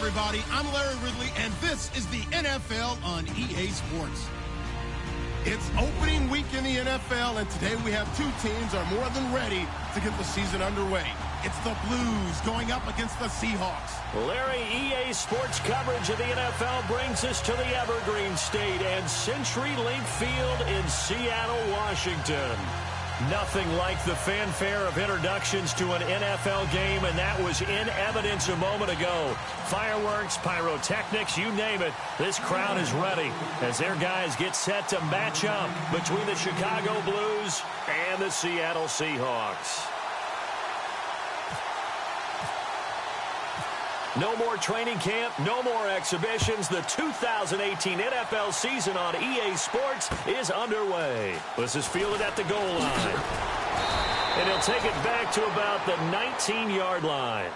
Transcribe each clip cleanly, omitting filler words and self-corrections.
everybody. I'm Larry Ridley, and this is the NFL on EA Sports. It's opening week in the NFL, and today we have two teams are more than ready to get the season underway. It's the Blues going up against the Seahawks. Larry, EA Sports coverage of the NFL brings us to the Evergreen State and CenturyLink Field in Seattle, Washington. Nothing like the fanfare of introductions to an NFL game, and that was in evidence a moment ago. Fireworks, pyrotechnics, you name it. This crowd is ready as their guys get set to match up between the Chicago Blues and the Seattle Seahawks. No more training camp, no more exhibitions. The 2018 NFL season on EA Sports is underway. This is fielded at the goal line. And he'll take it back to about the 19-yard line.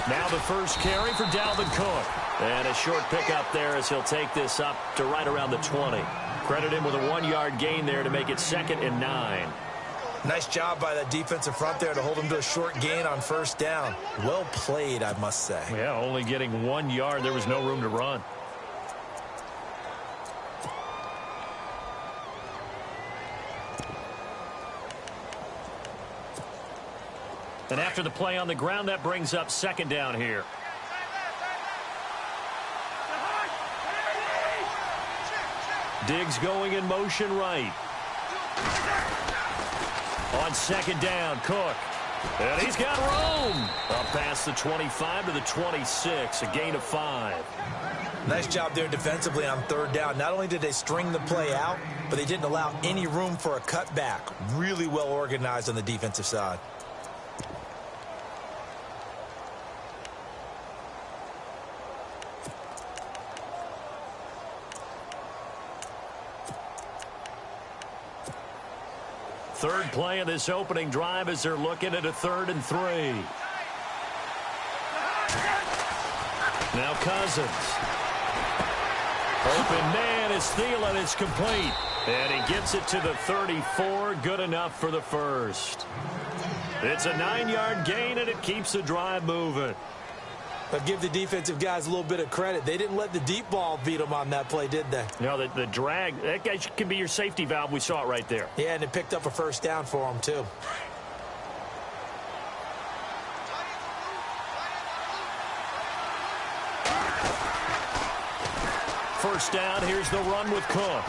Now the first carry for Dalvin Cook. And a short pickup there as he'll take this up to right around the 20. Credit him with a 1-yard gain there to make it 2nd and 9. Nice job by that defensive front there to hold him to a short gain on first down. Well played, I must say. Yeah, only getting 1 yard. There was no room to run. And after the play on the ground, that brings up 2nd down here. Diggs going in motion right. On 2nd down, Cook. And he's got room. Up past the 25 to the 26, a gain of 5. Nice job there defensively on 3rd down. Not only did they string the play out, but they didn't allow any room for a cutback. Really well organized on the defensive side. Third play of this opening drive as they're looking at a 3rd and 3. Now Cousins. Open man is Thielen. It's complete. And he gets it to the 34. Good enough for the first. It's a 9-yard gain, and it keeps the drive moving. But give the defensive guys a little bit of credit. They didn't let the deep ball beat them on that play, did they? No, the drag, that guy can be your safety valve. We saw it right there. Yeah, and it picked up a first down for them, too. First down, here's the run with Cook.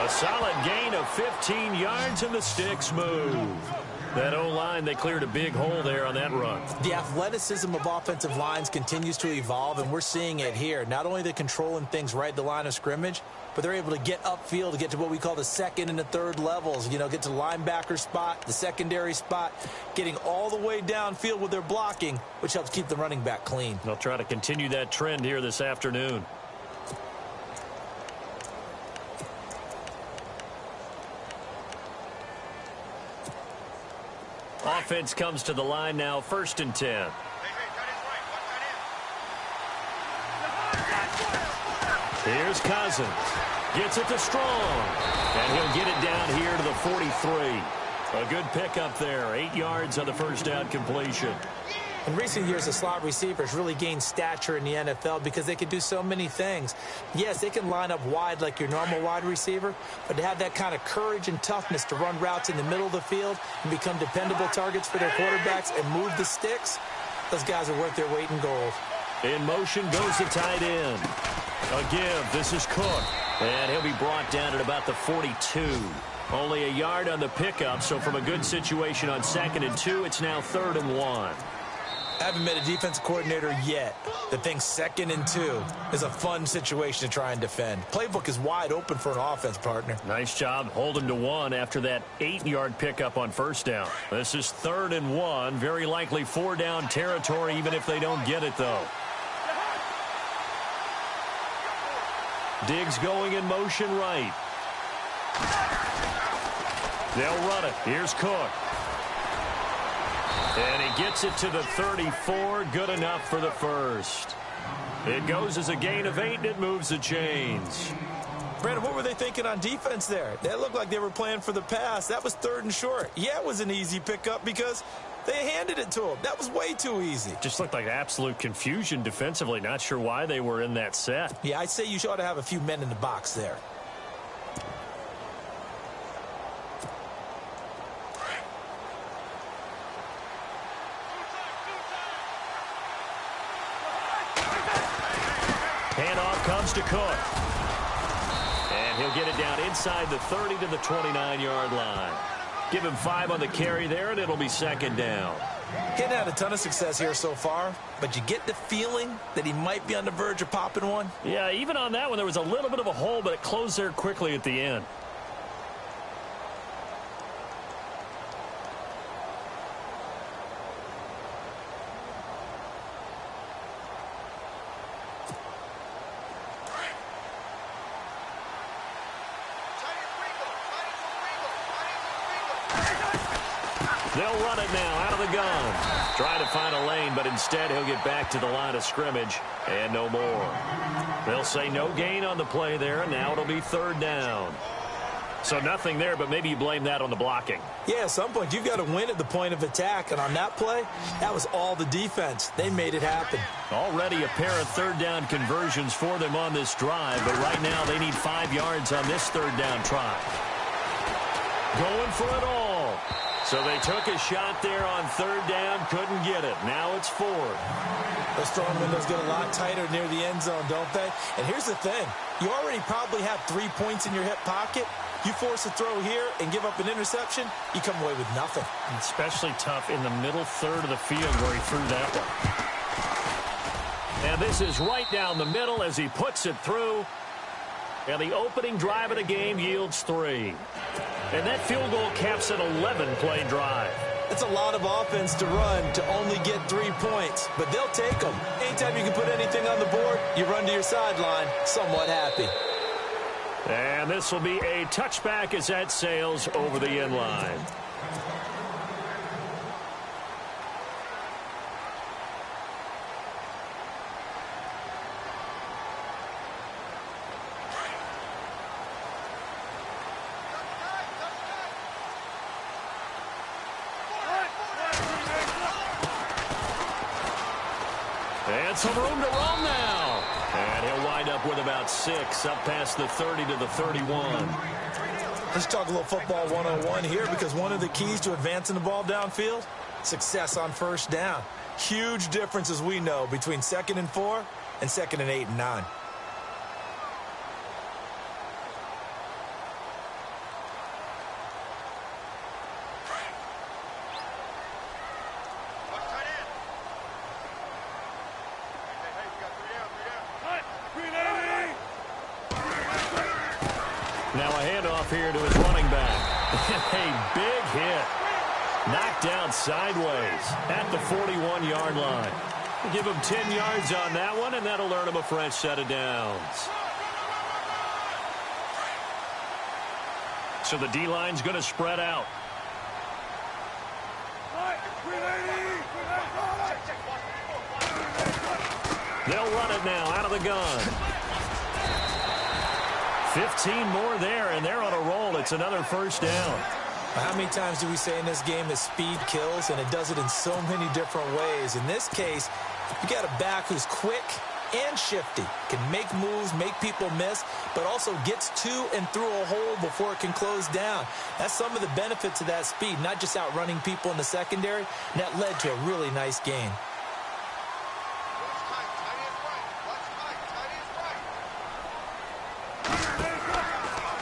A solid gain of 15 yards, and the sticks move. That O-line, they cleared a big hole there on that run. The athleticism of offensive lines continues to evolve, and we're seeing it here. Not only are they controlling things right at the line of scrimmage, but they're able to get upfield to get to what we call the 2nd and the 3rd levels. You know, get to the linebacker spot, the secondary spot, getting all the way downfield with their blocking, which helps keep the running back clean. They'll try to continue that trend here this afternoon. Offense comes to the line now, 1st and 10. Here's Cousins. Gets it to Strong. And he'll get it down here to the 43. A good pickup there. 8 yards on the first down completion. In recent years, the slot receivers really gained stature in the NFL because they can do so many things. Yes, they can line up wide like your normal wide receiver, but to have that kind of courage and toughness to run routes in the middle of the field and become dependable targets for their quarterbacks and move the sticks, those guys are worth their weight in gold. In motion goes the tight end. A give. This is Cook. And he'll be brought down at about the 42. Only a yard on the pickup, so from a good situation on 2nd and 2, it's now 3rd and 1. I haven't met a defensive coordinator yet that thinks 2nd and 2 is a fun situation to try and defend. Playbook is wide open for an offense, partner. Nice job holding to 1 after that 8-yard pickup on 1st down. This is 3rd and 1. Very likely 4-down territory, even if they don't get it, though. Diggs going in motion right. They'll run it. Here's Cook. And he gets it to the 34. Good enough for the first. It goes as a gain of 8, and it moves the chains. Brandon, what were they thinking on defense there? That looked like they were playing for the pass. That was 3rd and short. Yeah, it was an easy pickup because they handed it to him. That was way too easy. Just looked like absolute confusion defensively. Not sure why they were in that set. Yeah, I'd say you ought to have a few men in the box there. Handoff comes to Cook. And he'll get it down inside the 30 to the 29-yard line. Give him 5 on the carry there, and it'll be 2nd down. He hadn't had a ton of success here so far, but you get the feeling that he might be on the verge of popping one. Yeah, even on that one, there was a little bit of a hole, but it closed there quickly at the end. They'll run it now out of the gun. Trying to find a lane, but instead he'll get back to the line of scrimmage and no more. They'll say no gain on the play there, and now it'll be 3rd down. So nothing there, but maybe you blame that on the blocking. Yeah, at some point you've got to win at the point of attack, and on that play, that was all the defense. They made it happen. Already a pair of 3rd down conversions for them on this drive, but right now they need 5 yards on this 3rd down try. Going for it all. So they took a shot there on 3rd down, couldn't get it. Now it's 4th. Those throwing windows get a lot tighter near the end zone, don't they? And here's the thing. You already probably have 3 points in your hip pocket. You force a throw here and give up an interception, you come away with nothing. Especially tough in the middle third of the field where he threw that one. And this is right down the middle as he puts it through. And the opening drive of the game yields 3. And that field goal caps an 11-play drive. It's a lot of offense to run to only get 3 points, but they'll take them. Anytime you can put anything on the board, you run to your sideline somewhat happy. And this will be a touchback as that sails over the end line. And some room to roam now. And he'll wind up with about 6 up past the 30 to the 31. Let's talk a little football 101 here, because one of the keys to advancing the ball downfield, success on 1st down. Huge difference, as we know, between 2nd and 4 and 2nd and 8 and 9. Now a handoff here to his running back. A big hit. Knocked down sideways at the 41-yard line. We'll give him 10 yards on that one, and that'll earn him a fresh set of downs. So the D-line's going to spread out. They'll run it now out of the gun. 15 more there, and they're on a roll. It's another 1st down. How many times do we say in this game that speed kills, and it does it in so many different ways? In this case, you got a back who's quick and shifty, can make moves, make people miss, but also gets to and through a hole before it can close down. That's some of the benefits of that speed, not just outrunning people in the secondary, and that led to a really nice gain.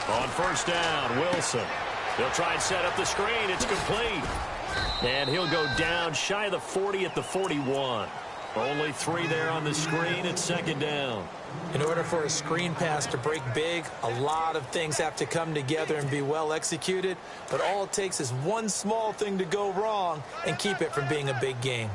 On first down, Wilson. He'll try and set up the screen. It's complete. And he'll go down shy of the 40 at the 41. Only 3 there on the screen. It's second down. In order for a screen pass to break big, a lot of things have to come together and be well executed. But all it takes is one small thing to go wrong and keep it from being a big gain.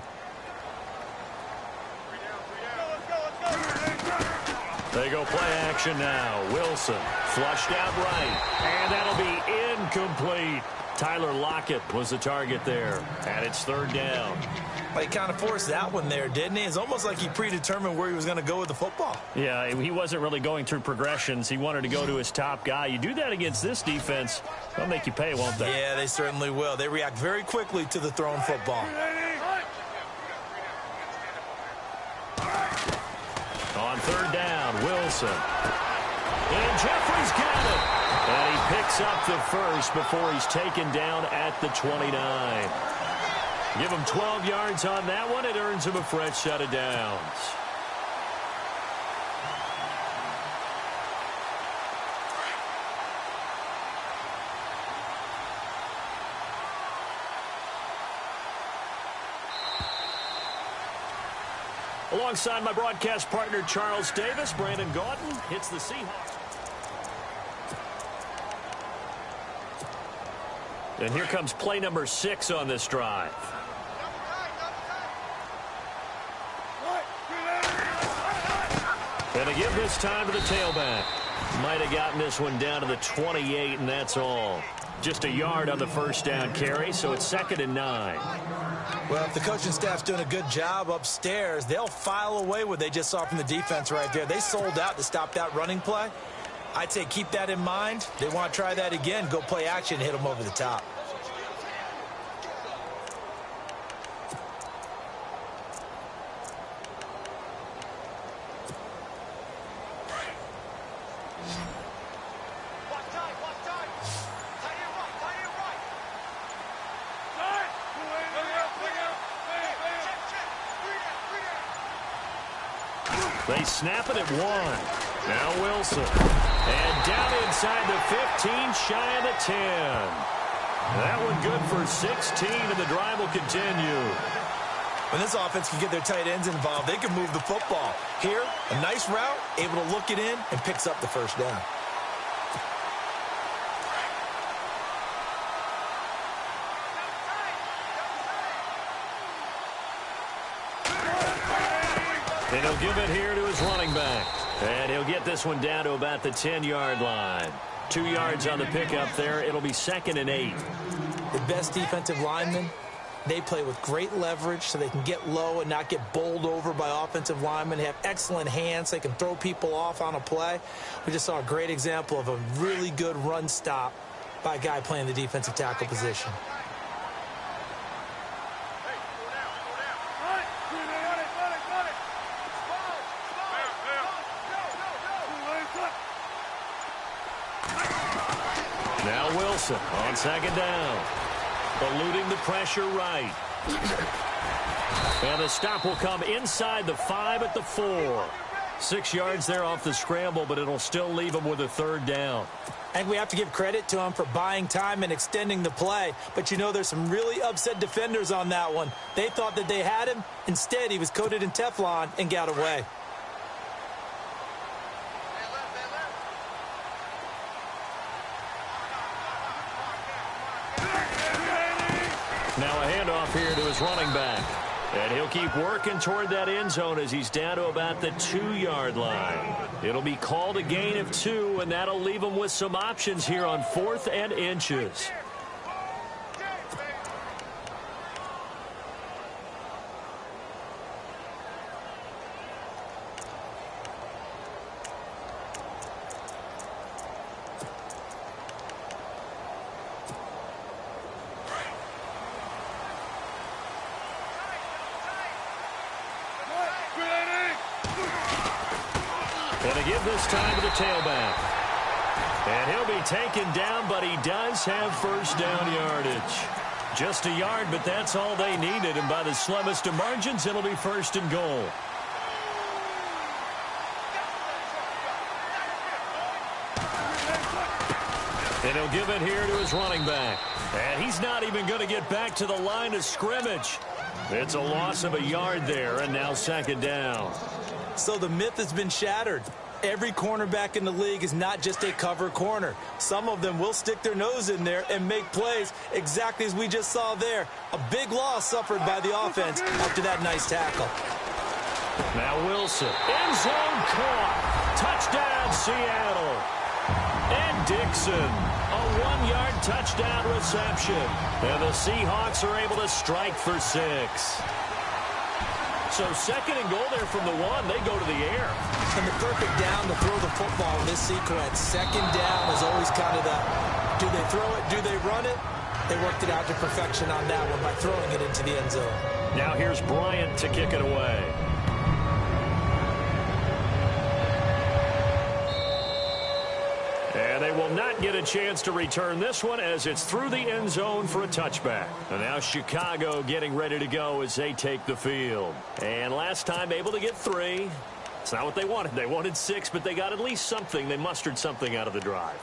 They go play action now. Wilson flushed out right. And that'll be incomplete. Tyler Lockett was the target there. And it's third down. Well, he kind of forced that one there, didn't he? It's almost like he predetermined where he was going to go with the football. Yeah, he wasn't really going through progressions. He wanted to go to his top guy. You do that against this defense, they'll make you pay, won't they? Yeah, they certainly will. They react very quickly to the thrown football. On third down, Wilson. And Jeffrey's got it. And he picks up the first before he's taken down at the 29. Give him 12 yards on that one. It earns him a fresh set of downs. Alongside my broadcast partner, Charles Davis, Brandon Gauton hits the Seahawks. And here comes play number 6 on this drive. And they give this time to the tailback. Might have gotten this one down to the 28, and that's all. Just a yard on the first down carry, so it's 2nd and 9. Well, if the coaching staff's doing a good job upstairs, they'll file away what they just saw from the defense right there. They sold out to stop that running play. I'd say keep that in mind. They want to try that again, go play action, and hit them over the top. They snap it at 1. Now Wilson. And down inside the 15, shy of the 10. That one good for 16, and the drive will continue. When this offense can get their tight ends involved, they can move the football. Here, a nice route, able to look it in, and picks up the first down. And he'll give it here to his running back. And he'll get this one down to about the 10-yard line. 2 yards on the pickup there. It'll be 2nd and 8. The best defensive linemen, they play with great leverage so they can get low and not get bowled over by offensive linemen. They have excellent hands. They can throw people off on a play. We just saw a great example of a really good run stop by a guy playing the defensive tackle position. Now Wilson on 2nd down. Eluding the pressure right. And the stop will come inside the 5 at the 4. 6 yards there off the scramble, but it'll still leave him with a 3rd down. And we have to give credit to him for buying time and extending the play. But, you know, there's some really upset defenders on that one. They thought that they had him. Instead, he was coated in Teflon and got away. Now a handoff here to his running back. And he'll keep working toward that end zone as he's down to about the 2-yard line. It'll be called a gain of 2, and that'll leave him with some options here on 4th and inches. they give this time to the tailback. And he'll be taken down, but he does have first down yardage. Just a yard, but that's all they needed. And by the slimmest of margins, it'll be first and goal. And he'll give it here to his running back. And he's not even going to get back to the line of scrimmage. It's a loss of a yard there, and now second down. So the myth has been shattered. Every cornerback in the league is not just a cover corner. Some of them will stick their nose in there and make plays exactly as we just saw there. A big loss suffered by the offense after that nice tackle. Now Wilson, end zone caught. Touchdown, Seattle. And Dixon, a 1-yard touchdown reception. And the Seahawks are able to strike for 6. So second and goal there from the 1. They go to the air. And the perfect down to throw the football in this sequence. Second down is always kind of the, do they throw it, do they run it? They worked it out to perfection on that one by throwing it into the end zone. Now here's Bryant to kick it away. And they will not get a chance to return this one as it's through the end zone for a touchback. And now Chicago getting ready to go as they take the field. And last time able to get 3. It's not what they wanted. They wanted 6, but they got at least something. They mustered something out of the drive.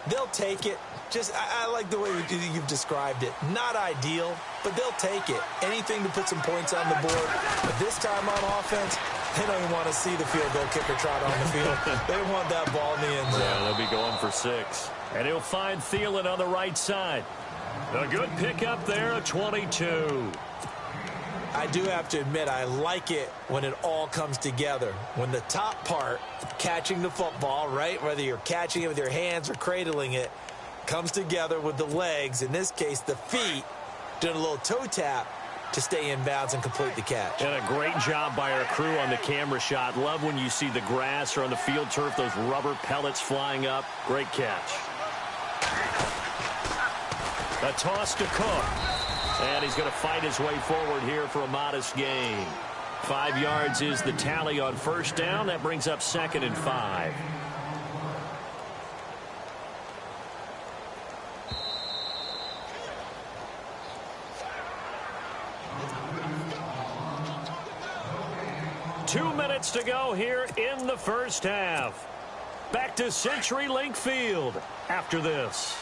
They'll take it. Just, I like the way you've described it. Not ideal, but they'll take it. Anything to put some points on the board. But this time on offense, they don't even want to see the field goal kicker trot on the field. They want that ball in the end zone. Yeah, they'll be going for 6. And he'll find Thielen on the right side. A good pickup there, a 22. I do have to admit, I like it when it all comes together. When the top part, catching the football, right, whether you're catching it with your hands or cradling it, comes together with the legs, in this case the feet, doing a little toe tap to stay in bounds and complete the catch. And a great job by our crew on the camera shot. Love when you see the grass or on the field turf, those rubber pellets flying up. Great catch. A toss to Cook. And he's going to fight his way forward here for a modest gain. 5 yards is the tally on first down. That brings up second and 5. Two minutes to go here in the first half. Back to CenturyLink Field after this.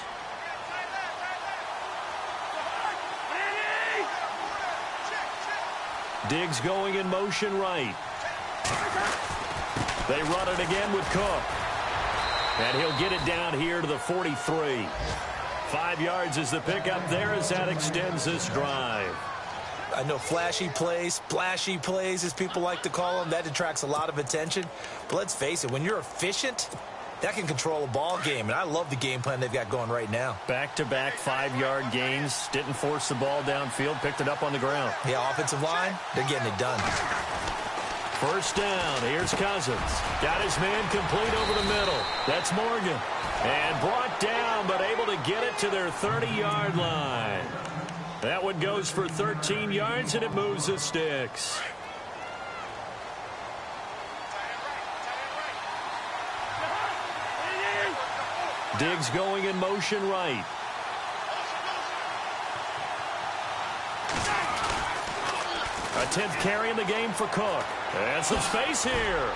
Diggs going in motion right. They run it again with Cook. And he'll get it down here to the 43. 5 yards is the pickup there as that extends this drive. I know flashy plays, splashy plays, as people like to call them, that attracts a lot of attention. But let's face it, when you're efficient, that can control a ball game. And I love the game plan they've got going right now. Back-to-back 5-yard gains. Didn't force the ball downfield. Picked it up on the ground. Yeah, offensive line, they're getting it done. First down. Here's Cousins. Got his man complete over the middle. That's Morgan. And brought down, but able to get it to their 30-yard line. That one goes for 13 yards, and it moves the sticks. Diggs going in motion right. A 10th carry in the game for Cook. And some space here.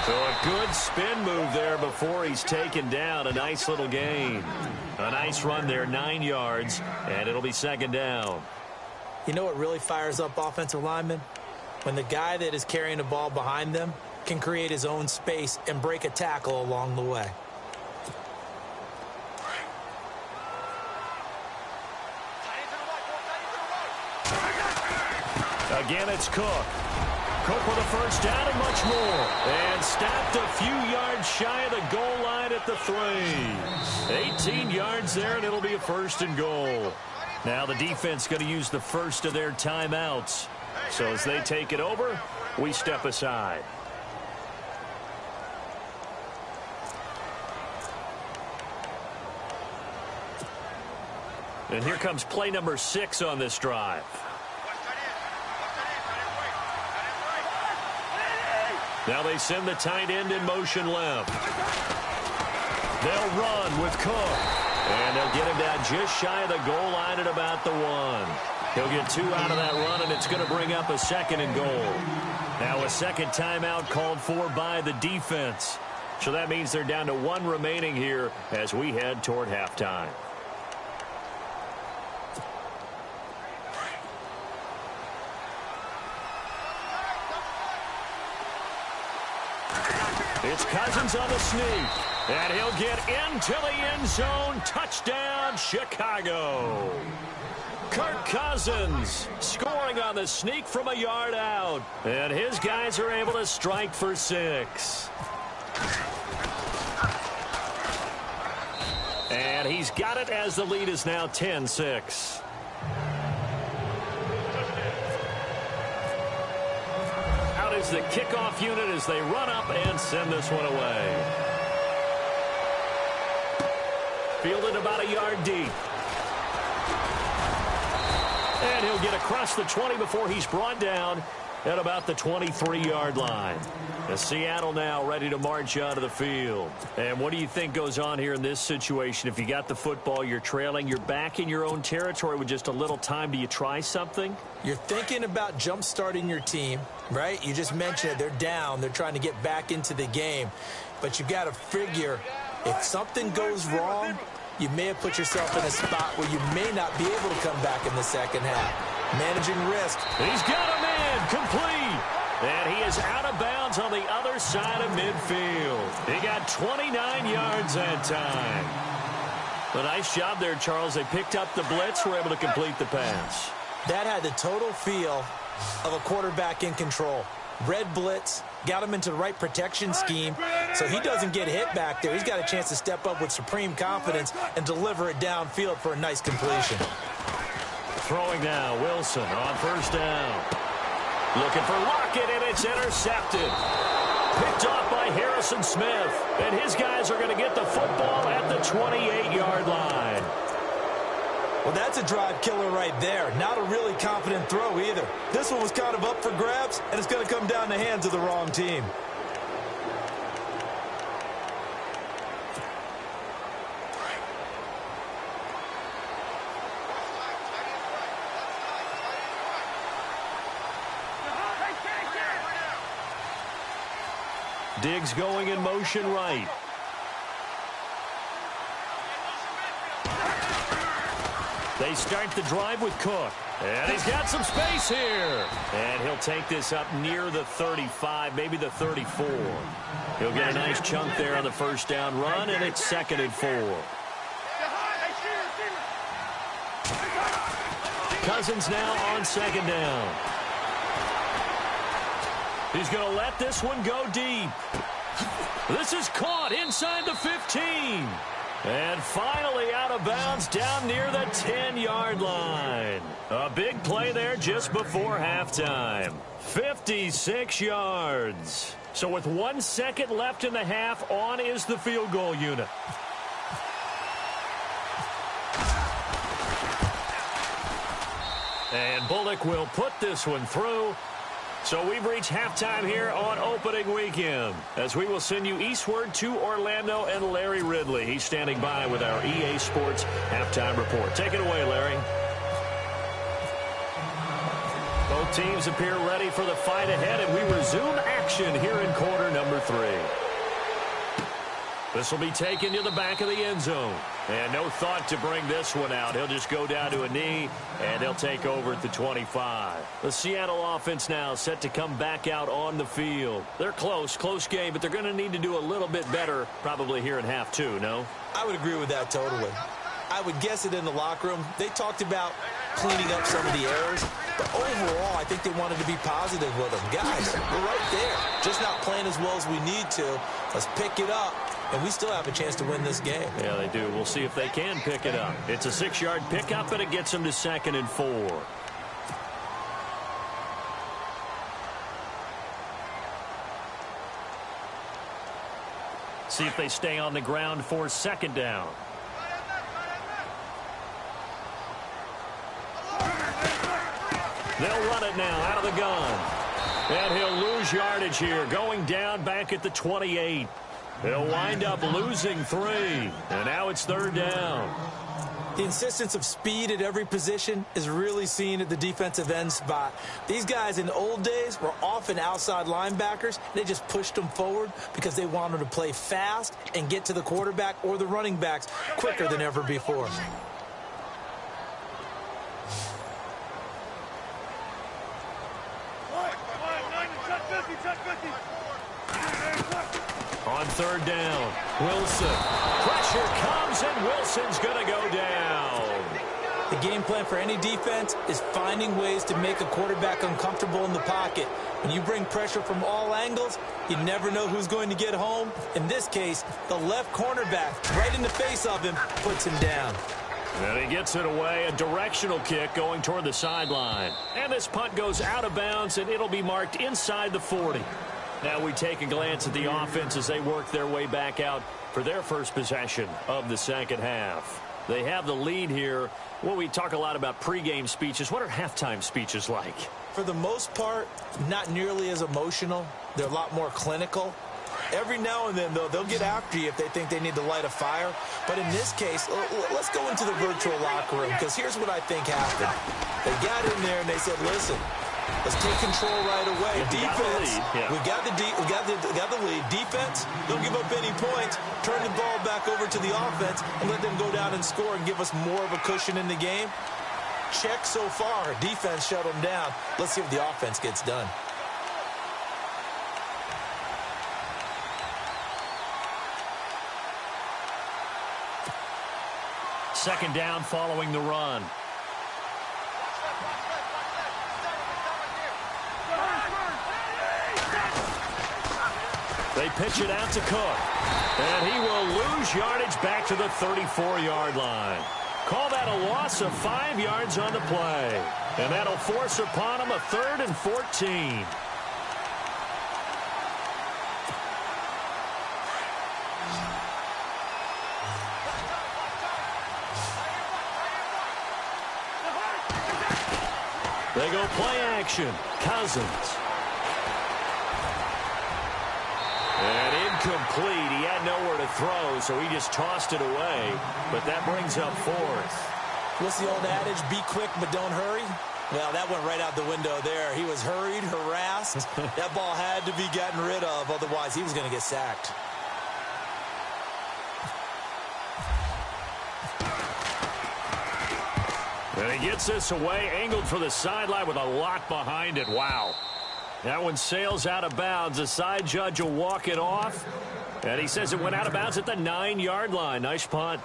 So a good spin move there before he's taken down. A nice little gain. A nice run there, 9 yards, and it'll be second down. You know what really fires up offensive linemen? When the guy that is carrying the ball behind them can create his own space and break a tackle along the way. Again, it's Cook. Cook with a first down and much more. And stopped a few yards shy of the goal line at the 3. 18 yards there, and it'll be a first and goal. Now the defense going to use the first of their timeouts. So as they take it over, we step aside. And here comes play number 6 on this drive. Now they send the tight end in motion left. They'll run with Cook. And they'll get him down just shy of the goal line at about the 1. He'll get 2 out of that run, and it's going to bring up a 2nd and goal. Now a second timeout called for by the defense. So that means they're down to 1 remaining here as we head toward halftime. It's Cousins on the sneak. And he'll get into the end zone. Touchdown, Chicago. Kirk Cousins scoring on the sneak from a yard out. And his guys are able to strike for 6. And he's got it as the lead is now 10-6. Out is the kickoff unit as they run up and send this one away. Fielded about a yard deep. And he'll get across the 20 before he's brought down at about the 23-yard line. And Seattle now ready to march out of the field. And what do you think goes on here in this situation? If you got the football, you're trailing, you're back in your own territory with just a little time. Do you try something? You're thinking about jump-starting your team, right? You just mentioned it. They're down. They're trying to get back into the game. But you got to figure if something goes wrong, you may have put yourself in a spot where you may not be able to come back in the second half. Managing risk. He's got a man complete. And he is out of bounds on the other side of midfield. He got 29 yards that time. A nice job there, Charles. They picked up the blitz, were able to complete the pass. That had the total feel of a quarterback in control. Red blitz, got him into the right protection scheme, so he doesn't get hit back there. He's got a chance to step up with supreme confidence and deliver it downfield for a nice completion. Throwing now, Wilson on first down. Looking for Lockett, and it's intercepted. Picked off by Harrison Smith, and his guys are going to get the football at the 28-yard line. Well, that's a drive killer right there. Not a really confident throw either. This one was kind of up for grabs, and it's going to come down in the hands of the wrong team. Diggs going in motion right. They start the drive with Cook. And he's got some space here. And he'll take this up near the 35, maybe the 34. He'll get a nice chunk there on the first down run, and it's 2nd and 4. Cousins now on 2nd down. He's going to let this one go deep. This is caught inside the 15. And finally out of bounds down near the 10-yard line. A big play there just before halftime. 56 yards. So with 1 second left in the half, on is the field goal unit. And Bullock will put this one through. So we've reached halftime here on opening weekend as we will send you eastward to Orlando and Larry Ridley. He's standing by with our EA Sports halftime report. Take it away, Larry. Both teams appear ready for the fight ahead, and we resume action here in quarter number 3. This will be taken to the back of the end zone. And no thought to bring this one out. He'll just go down to a knee, and they'll take over at the 25. The Seattle offense now set to come back out on the field. They're close game, but they're going to need to do a little bit better probably here in half 2, no? I would agree with that totally. I would guess it in the locker room. They talked about cleaning up some of the errors, but overall, I think they wanted to be positive with them. Guys, we're right there. Just not playing as well as we need to. Let's pick it up. And we still have a chance to win this game. Yeah, they do. We'll see if they can pick it up. It's a 6-yard pickup, and it gets them to 2nd and 4. See if they stay on the ground for 2nd down. They'll run it now out of the gun. And he'll lose yardage here, going down back at the 28. He'll wind up losing 3. And now it's 3rd down. The insistence of speed at every position is really seen at the defensive end spot. These guys in the old days were often outside linebackers. They just pushed them forward because they wanted to play fast and get to the quarterback or the running backs quicker than ever before. On 3rd down, Wilson. Pressure comes, and Wilson's going to go down. The game plan for any defense is finding ways to make a quarterback uncomfortable in the pocket. When you bring pressure from all angles, you never know who's going to get home. In this case, the left cornerback, right in the face of him, puts him down. And he gets it away, a directional kick going toward the sideline. And this punt goes out of bounds, and it'll be marked inside the 40. Now we take a glance at the offense as they work their way back out for their first possession of the second half. They have the lead here. Well, we talk a lot about pregame speeches. What are halftime speeches like? For the most part, not nearly as emotional. They're a lot more clinical. Every now and then, though, they'll get after you if they think they need to light a fire. But in this case, let's go into the virtual locker room, because here's what I think happened. They got in there and they said, listen, let's take control right away. Defense, we got the lead. Defense, don't give up any points. Turn the ball back over to the offense and let them go down and score and give us more of a cushion in the game. Check so far. Defense shut them down. Let's see if the offense gets done. Second down following the run. They pitch it out to Cook. And he will lose yardage back to the 34-yard line. Call that a loss of 5 yards on the play. And that'll force upon him a 3rd and 14. They go play action. Cousins. And incomplete. He had nowhere to throw, so he just tossed it away. But that brings up 4th. What's the old adage? Be quick, but don't hurry. Well, that went right out the window there. He was hurried, harassed. That ball had to be gotten rid of. Otherwise, he was going to get sacked. And he gets this away, angled for the sideline with a lot behind it. Wow. That one sails out of bounds. The side judge will walk it off. And he says it went out of bounds at the 9-yard line. Nice punt.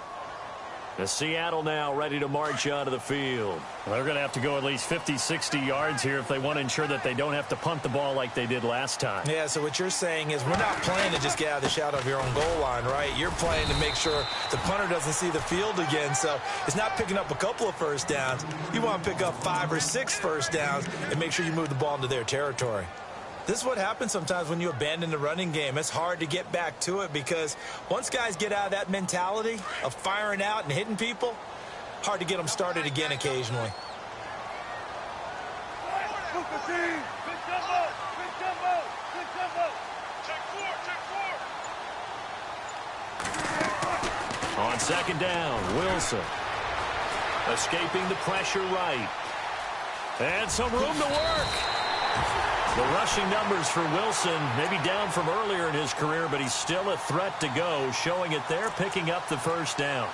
The Seattle now ready to march out of the field. Well, they're going to have to go at least 50, 60 yards here if they want to ensure that they don't have to punt the ball like they did last time. Yeah, so what you're saying is we're not playing to just get out of the shadow of your own goal line, right? You're playing to make sure the punter doesn't see the field again. So it's not picking up a couple of first downs. You want to pick up 5 or 6 first downs and make sure you move the ball into their territory. This is what happens sometimes when you abandon the running game. It's hard to get back to it because once guys get out of that mentality of firing out and hitting people, hard to get them started again occasionally. On second down, Wilson. Escaping the pressure right. And some room to work. The rushing numbers for Wilson, maybe down from earlier in his career, but he's still a threat to go, showing it there, picking up the first down.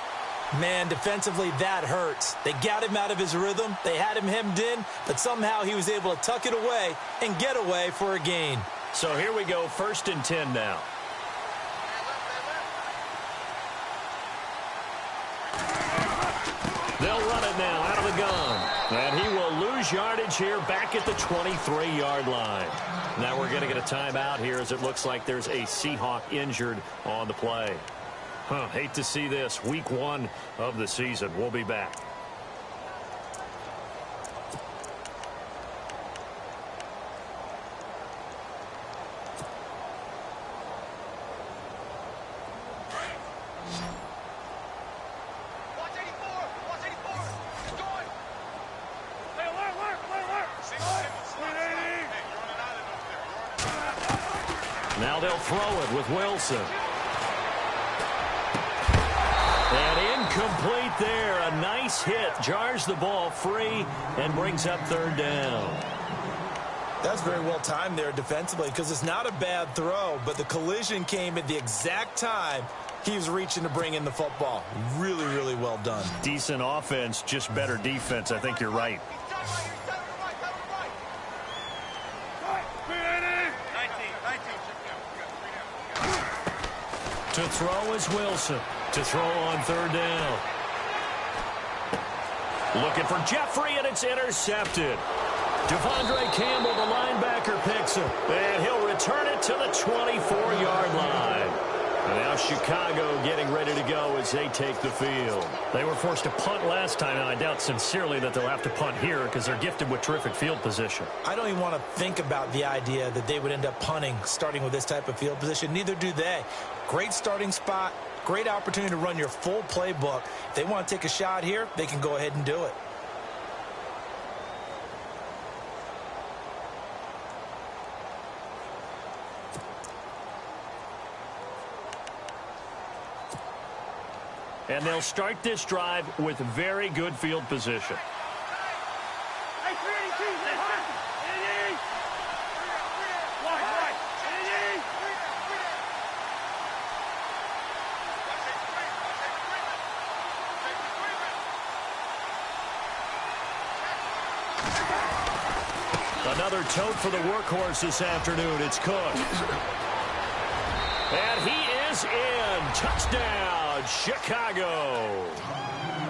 Man, defensively, that hurts. They got him out of his rhythm. They had him hemmed in, but somehow he was able to tuck it away and get away for a gain. So here we go, 1st and 10 now. They'll run it now out of the gun. And he will lose yardage here back at the 23-yard line. Now we're going to get a timeout here as it looks like there's a Seahawk injured on the play. Hate to see this. Week 1 of the season. We'll be back. Now they'll throw it with Wilson. And incomplete there. A nice hit. Jars the ball free and brings up third down. That's very well timed there defensively because it's not a bad throw, but the collision came at the exact time he was reaching to bring in the football. Really, really well done. Decent offense, just better defense. I think you're right. To throw is Wilson. To throw on third down. Looking for Jeffrey, and it's intercepted. Devondre Campbell, the linebacker, picks him. And he'll return it to the 24-yard line. And now Chicago getting ready to go as they take the field. They were forced to punt last time, and I doubt sincerely that they'll have to punt here because they're gifted with terrific field position. I don't even want to think about the idea that they would end up punting starting with this type of field position. Neither do they. Great starting spot, great opportunity to run your full playbook. If they want to take a shot here, they can go ahead and do it. And they'll start this drive with very good field position. Another tote for the workhorse this afternoon. It's Cook. And he is in. Touchdown, Chicago.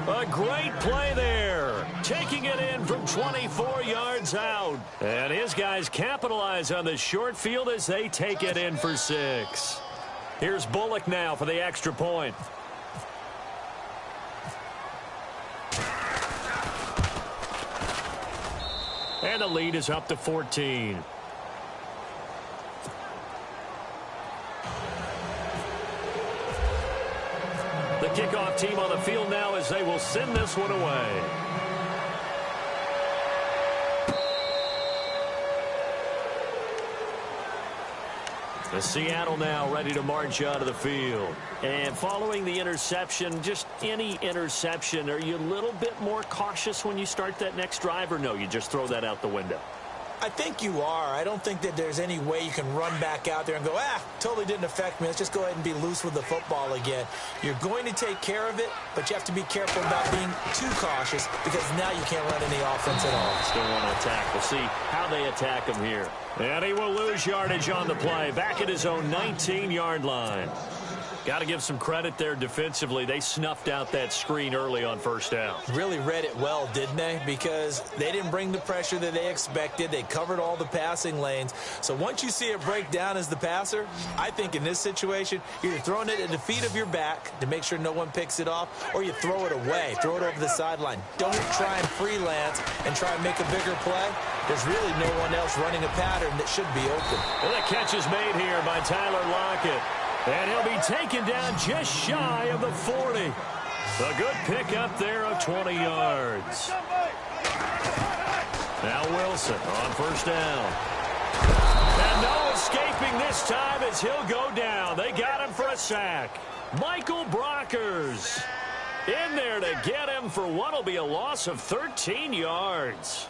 A great play there. Taking it in from 24 yards out. And his guys capitalize on the short field as they take it in for 6. Here's Bullock now for the extra point. And the lead is up to 14. The kickoff team on the field now as they will send this one away. The Seattle now ready to march out of the field. And following the interception, just any interception, are you a little bit more cautious when you start that next drive, or no, you just throw that out the window? I think you are. I don't think that there's any way you can run back out there and go, totally didn't affect me. Let's just go ahead and be loose with the football again. You're going to take care of it, but you have to be careful about being too cautious because now you can't run any offense at all. Still want to attack. We'll see how they attack him here. And he will lose yardage on the play. Back at his own 19-yard line. Got to give some credit there defensively. They snuffed out that screen early on first down. Really read it well, didn't they? Because they didn't bring the pressure that they expected. They covered all the passing lanes. So once you see it break down as the passer, I think in this situation, you're throwing it at the feet of your back to make sure no one picks it off, or you throw it away, throw it over the sideline. Don't try and freelance and try and make a bigger play. There's really no one else running a pattern that should be open. And the catch is made here by Tyler Lockett. And he'll be taken down just shy of the 40. A good pickup there of 20 yards. Now Wilson on first down. And no escaping this time as he'll go down. They got him for a sack. Michael Brockers in there to get him for what will be a loss of 13 yards.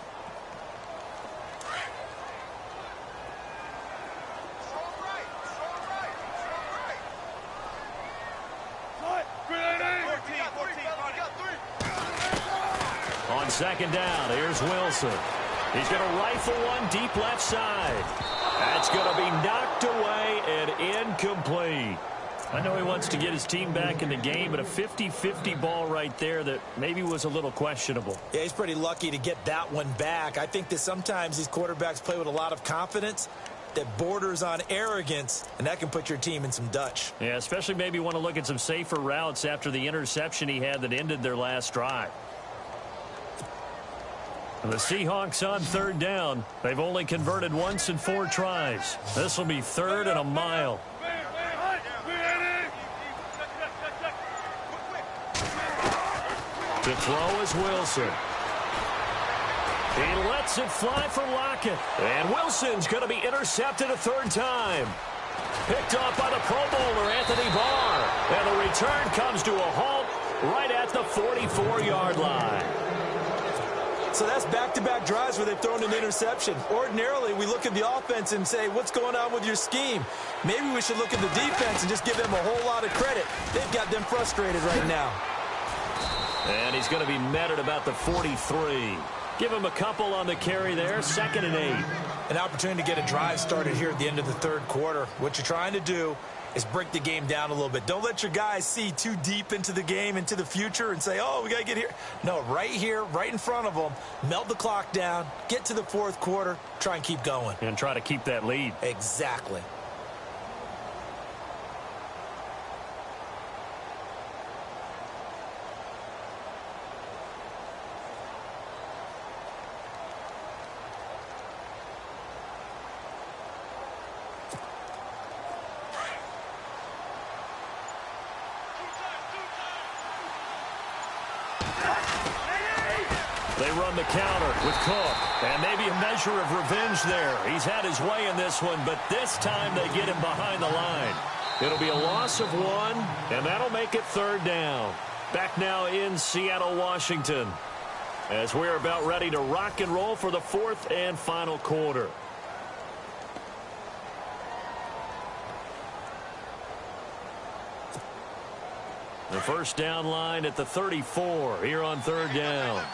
On second down, here's Wilson. He's going to rifle one deep left side. That's going to be knocked away and incomplete. I know he wants to get his team back in the game, but a 50-50 ball right there that maybe was a little questionable. Yeah, he's pretty lucky to get that one back. I think that sometimes these quarterbacks play with a lot of confidence that borders on arrogance, and that can put your team in some Dutch. Yeah, especially maybe want to look at some safer routes after the interception he had that ended their last drive. The Seahawks on third down. They've only converted once in 4 tries. This will be 3rd and a mile. To throw is Wilson. He lets it fly for Lockett. And Wilson's going to be intercepted a 3rd time. Picked off by the Pro Bowler, Anthony Barr. And the return comes to a halt right at the 44-yard line. So that's back-to-back drives where they've thrown an interception. Ordinarily, we look at the offense and say, what's going on with your scheme? Maybe we should look at the defense and just give them a whole lot of credit. They've got them frustrated right now. And he's going to be met at about the 43. Give him a couple on the carry there, 2nd and 8. An opportunity to get a drive started here at the end of the third quarter. What you're trying to do is break the game down a little bit. Don't let your guys see too deep into the game, into the future, and say, oh, we got to get here. No, right here, right in front of them, melt the clock down, get to the fourth quarter, try and keep going. And try to keep that lead. Exactly. They run the counter with Cook. And maybe a measure of revenge there. He's had his way in this one, but this time they get him behind the line. It'll be a loss of 1, and that'll make it 3rd down. Back now in Seattle, Washington, as we're about ready to rock and roll for the 4th and final quarter. The first down line at the 34 here on 3rd down.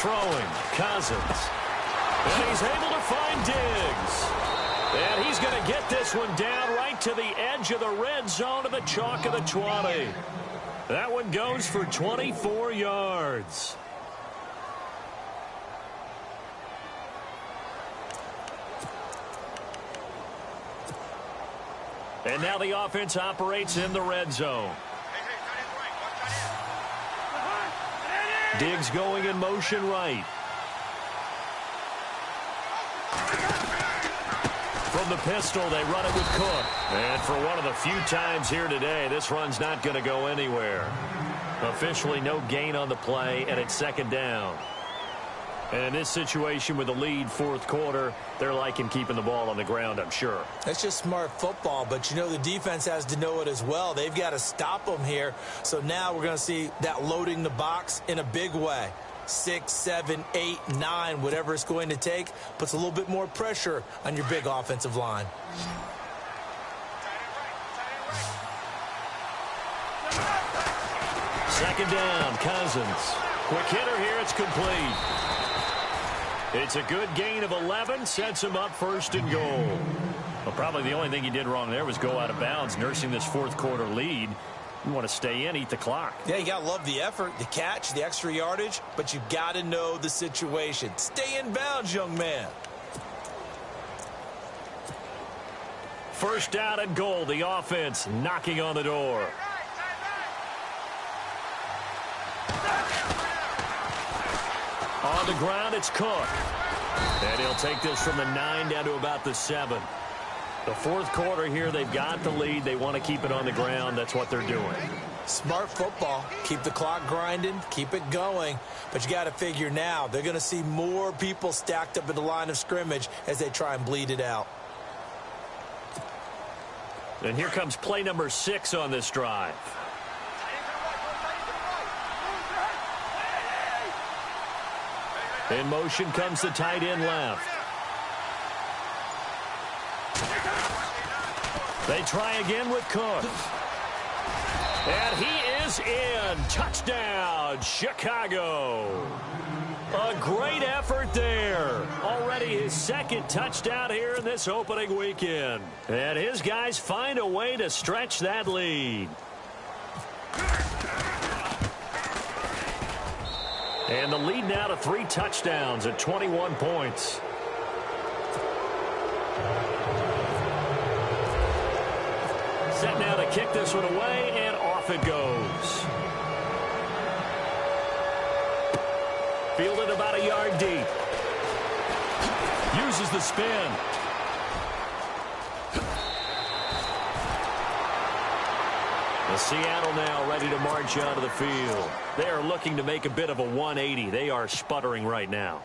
Throwing, Cousins. And he's able to find Diggs. And he's going to get this one down right to the edge of the red zone of the chalk of the 20. That one goes for 24 yards. And now the offense operates in the red zone. Diggs going in motion right. From the pistol, they run it with Cook. And for one of the few times here today, this run's not going to go anywhere. Officially no gain on the play, and it's 2nd down. And in this situation with the lead 4th quarter, they're liking keeping the ball on the ground, I'm sure. That's just smart football, but you know the defense has to know it as well. They've got to stop them here. So now we're going to see that loading the box in a big way. 6, 7, 8, 9, whatever it's going to take, puts a little bit more pressure on your big offensive line. Second down, Cousins. Quick hitter here, it's complete. It's a good gain of 11, sets him up 1st and goal. Well, probably the only thing he did wrong there was go out of bounds, nursing this 4th quarter lead. You want to stay in, eat the clock. Yeah, you got to love the effort, the catch, the extra yardage, but you got to know the situation. Stay in bounds, young man. 1st down and goal, the offense knocking on the door. On the ground, it's Cook. And he'll take this from the 9 down to about the 7. The 4th quarter here, they've got the lead. They want to keep it on the ground. That's what they're doing. Smart football. Keep the clock grinding. Keep it going. But you got to figure now, they're going to see more people stacked up at the line of scrimmage as they try and bleed it out. And here comes play number 6 on this drive. In motion comes the tight end left. They try again with Cook. And he is in. Touchdown, Chicago. A great effort there. Already his 2nd touchdown here in this opening weekend. And his guys find a way to stretch that lead. And the lead now to 3 touchdowns at 21 points. Set now to kick this one away, and off it goes. Fielded about a yard deep. Uses the spin. Seattle now ready to march onto the field. They are looking to make a bit of a 180. They are sputtering right now.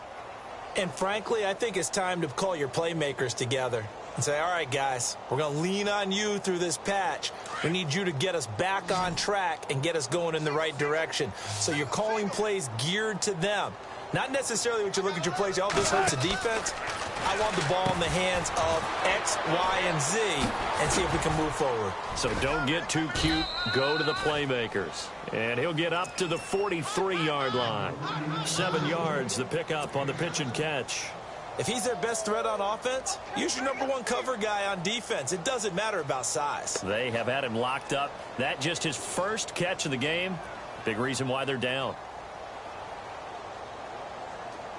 And frankly, I think it's time to call your playmakers together and say, all right, guys, we're going to lean on you through this patch. We need you to get us back on track and get us going in the right direction. So you're calling plays geared to them. Not necessarily what you look at your plays, oh, this hurts the defense. I want the ball in the hands of X, Y, and Z and see if we can move forward. So don't get too cute. Go to the playmakers. And he'll get up to the 43-yard line. 7 yards, the pickup on the pitch and catch. If he's their best threat on offense, use your #1 cover guy on defense. It doesn't matter about size. They have had him locked up. That just his first catch of the game. Big reason why they're down.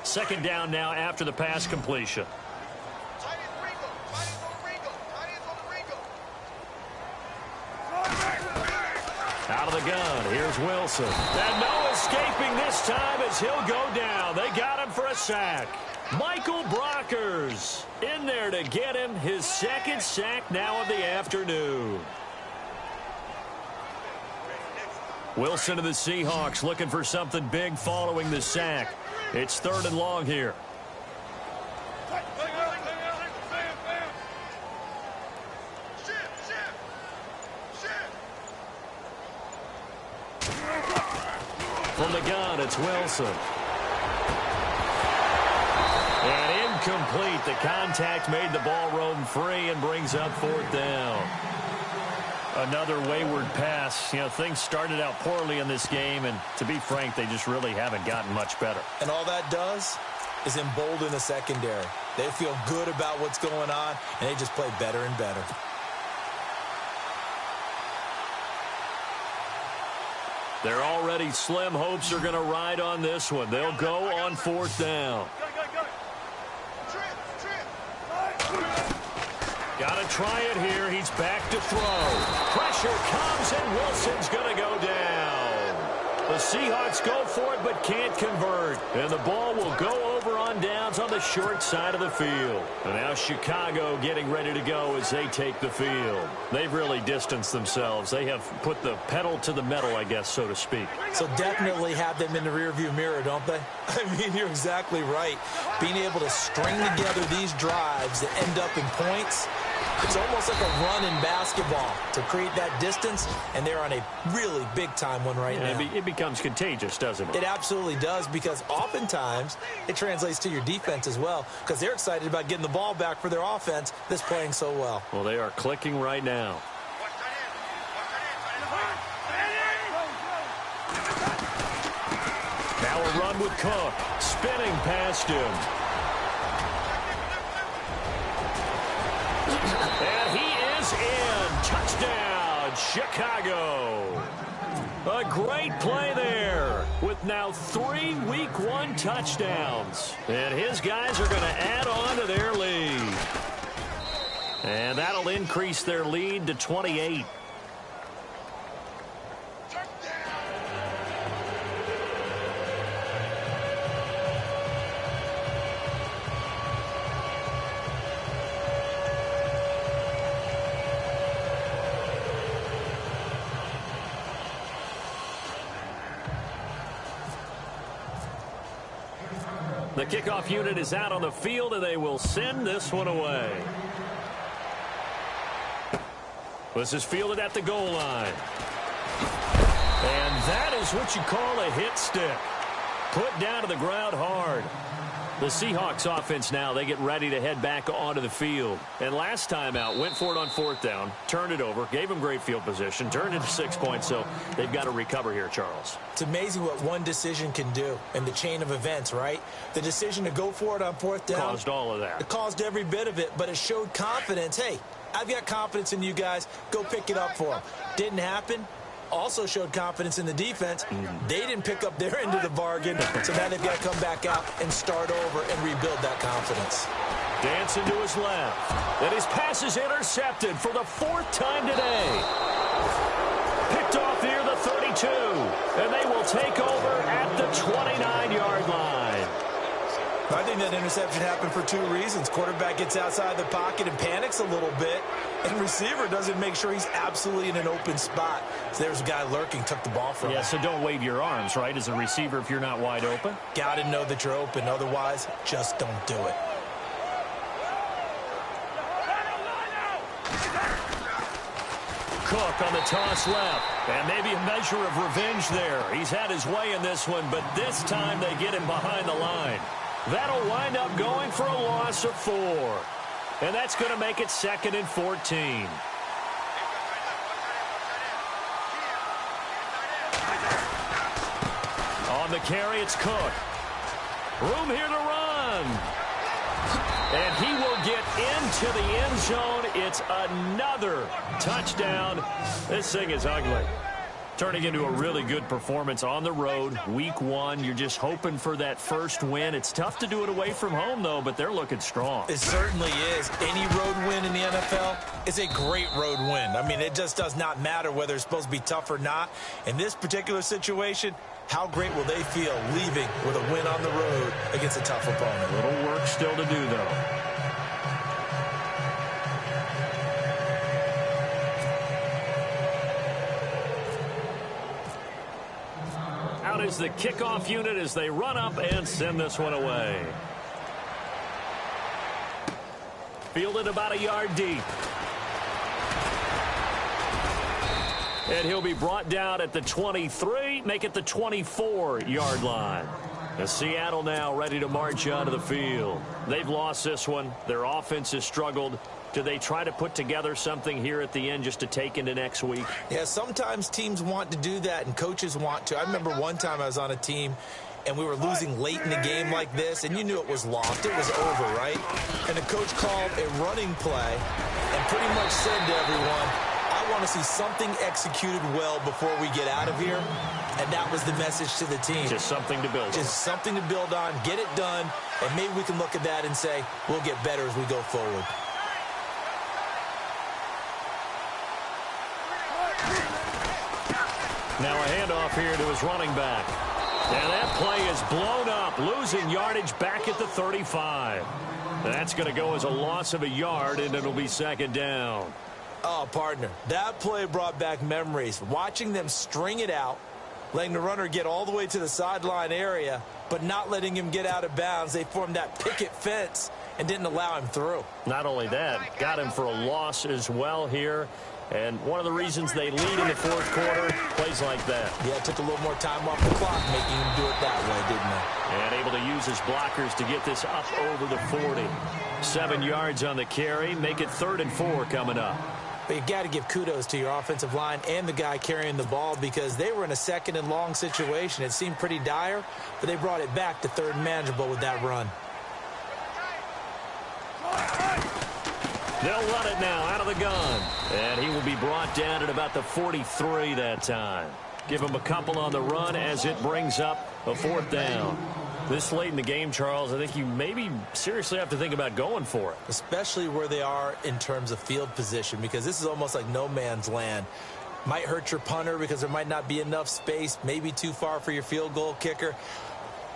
Second down now after the pass completion. Out of the gun, here's Wilson. And no escaping this time as he'll go down. They got him for a sack. Michael Brockers in there to get him his second sack now of the afternoon. Wilson of the Seahawks looking for something big following the sack. It's 3rd and long here. From the gun, it's Wilson. And incomplete. The contact made the ball roam free and brings up 4th down. Another wayward pass. You know, things started out poorly in this game, and to be frank, they just really haven't gotten much better. And all that does is embolden the secondary. They feel good about what's going on, and they just play better and better. Their already slim hopes are going to ride on this one. They'll go on 4th down. Got to try it here. He's back to throw. Pressure comes, and Wilson's going to go down. The Seahawks go for it but can't convert. And the ball will go over on downs on the short side of the field. And now Chicago getting ready to go as they take the field. They've really distanced themselves. They have put the pedal to the metal, I guess, so to speak. So definitely have them in the rearview mirror, don't they? I mean, you're exactly right. Being able to string together these drives that end up in points, it's almost like a run in basketball to create that distance, and they're on a really big-time one right now. It becomes contagious, doesn't it? It absolutely does, because oftentimes it translates to your defense as well, because they're excited about getting the ball back for their offense that's playing so well. Well, they are clicking right now. Now a run with Cook, spinning past him. And he is in. Touchdown, Chicago. A great play there with now 3 Week 1 touchdowns. And his guys are going to add on to their lead. And that'll increase their lead to 28. The kickoff unit is out on the field, and they will send this one away. This is fielded at the goal line. And that is what you call a hit stick. Put down to the ground hard. The Seahawks offense now, they get ready to head back onto the field. And last time out, went for it on 4th down, turned it over, gave them great field position, turned it to 6 points, so they've got to recover here, Charles. It's amazing what one decision can do in the chain of events, right? The decision to go for it on 4th down. Caused all of that. It caused every bit of it, but it showed confidence. Hey, I've got confidence in you guys. Go pick it up for them. Didn't happen. Also showed confidence in the defense. They didn't pick up their end of the bargain, so now they've got to come back out and start over and rebuild that confidence. Dancing to his left. And his pass is intercepted for the 4th time today. Picked off near the 32. And they will take over at the 29-yard line. I think that interception happened for 2 reasons. Quarterback gets outside the pocket and panics a little bit. And receiver doesn't make sure he's absolutely in an open spot. So there's a guy lurking, took the ball from him. Yeah, so don't wave your arms, right, as a receiver if you're not wide open. Got to know that you're open. Otherwise, just don't do it. Cook on the toss left. And maybe a measure of revenge there. He's had his way in this one, but this time they get him behind the line. That'll wind up going for a loss of 4. And that's going to make it 2nd and 14. On the carry, it's Cook. Room here to run. And he will get into the end zone. It's another touchdown. This thing is ugly. Turning into a really good performance on the road. Week 1, you're just hoping for that first win. It's tough to do it away from home, though, but they're looking strong. It certainly is. Any road win in the NFL is a great road win. I mean, it just does not matter whether it's supposed to be tough or not. In this particular situation, how great will they feel leaving with a win on the road against a tough opponent? Little work still to do, though. Out is the kickoff unit as they run up and send this one away. Fielded about a yard deep. And he'll be brought down at the 23, make it the 24-yard line. The Seattle now ready to march onto the field. They've lost this one. Their offense has struggled. Do they try to put together something here at the end just to take into next week? Yeah, sometimes teams want to do that and coaches want to. I remember one time I was on a team and we were losing late in the game like this, and you knew it was lost. It was over, right? And the coach called a running play and pretty much said to everyone, I want to see something executed well before we get out of here. And that was the message to the team. Just something to build on. Just something to build on, get it done, and maybe we can look at that and say, we'll get better as we go forward. Now a handoff here to his running back. And that play is blown up, losing yardage back at the 35. That's going to go as a loss of a yard, and it'll be 2nd down. Oh, partner, that play brought back memories. Watching them string it out, letting the runner get all the way to the sideline area, but not letting him get out of bounds. They formed that picket fence and didn't allow him through. Not only that, got him for a loss as well here. And one of the reasons they lead in the 4th quarter, plays like that. Yeah, it took a little more time off the clock, making him do it that way, didn't it? And able to use his blockers to get this up over the 40. 7 yards on the carry, make it 3rd and 4 coming up. But you got to give kudos to your offensive line and the guy carrying the ball because they were in a 2nd and long situation. It seemed pretty dire, but they brought it back to 3rd and manageable with that run. They'll run it now out of the gun. And he will be brought down at about the 43 that time. Give him a couple on the run as it brings up a 4th down. This late in the game, Charles, I think you maybe seriously have to think about going for it. Especially where they are in terms of field position, because this is almost like no man's land. Might hurt your punter because there might not be enough space, maybe too far for your field goal kicker.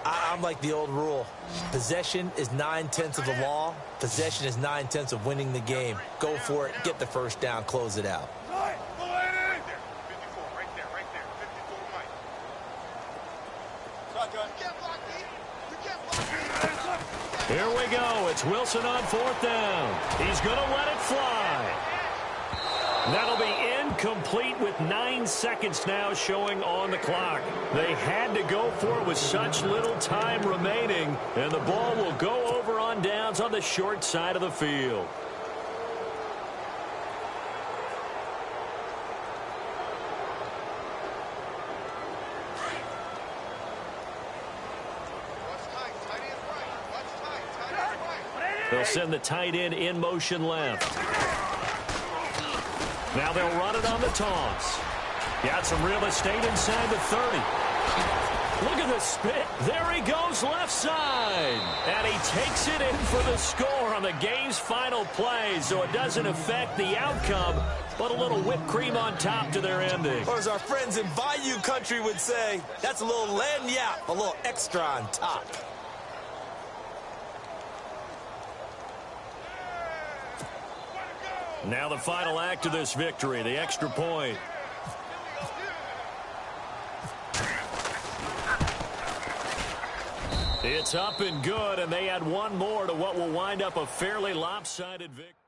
I'm like the old rule. Possession is 9/10 of the law. Possession is 9/10 of winning the game. Go for it, get the first down, close it out. Here we go. It's Wilson on 4th down. He's going to let it fly. That'll be incomplete with 9 seconds now showing on the clock. They had to go for it with such little time remaining, and the ball will go over on downs on the short side of the field. They'll send the tight end in motion left. Now they'll run it on the toss. Got some real estate inside the 30. Look at the spit. There he goes left side. And he takes it in for the score on the game's final play. So it doesn't affect the outcome, but a little whipped cream on top to their ending. Or as our friends in Bayou Country would say, that's a little lagniappe, a little extra on top. Now the final act of this victory, the extra point. It's up and good, and they add one more to what will wind up a fairly lopsided victory.